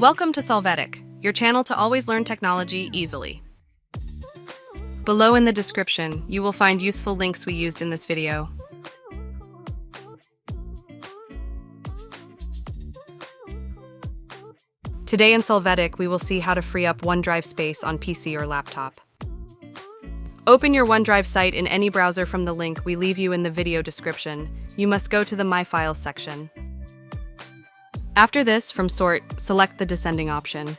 Welcome to Solvetic, your channel to always learn technology easily. Below in the description, you will find useful links we used in this video. Today in Solvetic, we will see how to free up OneDrive space on PC or laptop. Open your OneDrive site in any browser from the link we leave you in the video description. You must go to the My Files section. After this, from Sort, select the descending option.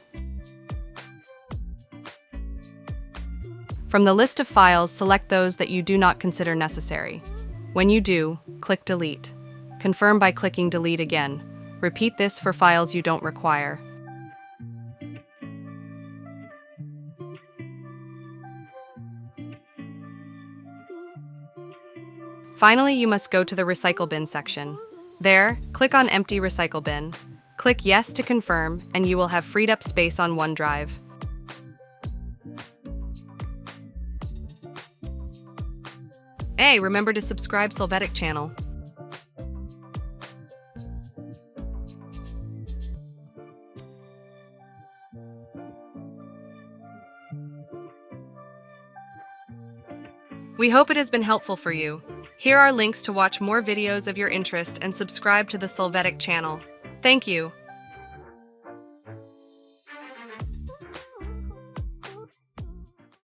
From the list of files, select those that you do not consider necessary. When you do, click Delete. Confirm by clicking Delete again. Repeat this for files you don't require. Finally, you must go to the Recycle Bin section. There, click on Empty Recycle Bin. Click Yes to confirm, and you will have freed up space on OneDrive. Hey, remember to subscribe Solvetic channel. We hope it has been helpful for you. Here are links to watch more videos of your interest and subscribe to the Solvetic channel. Thank you.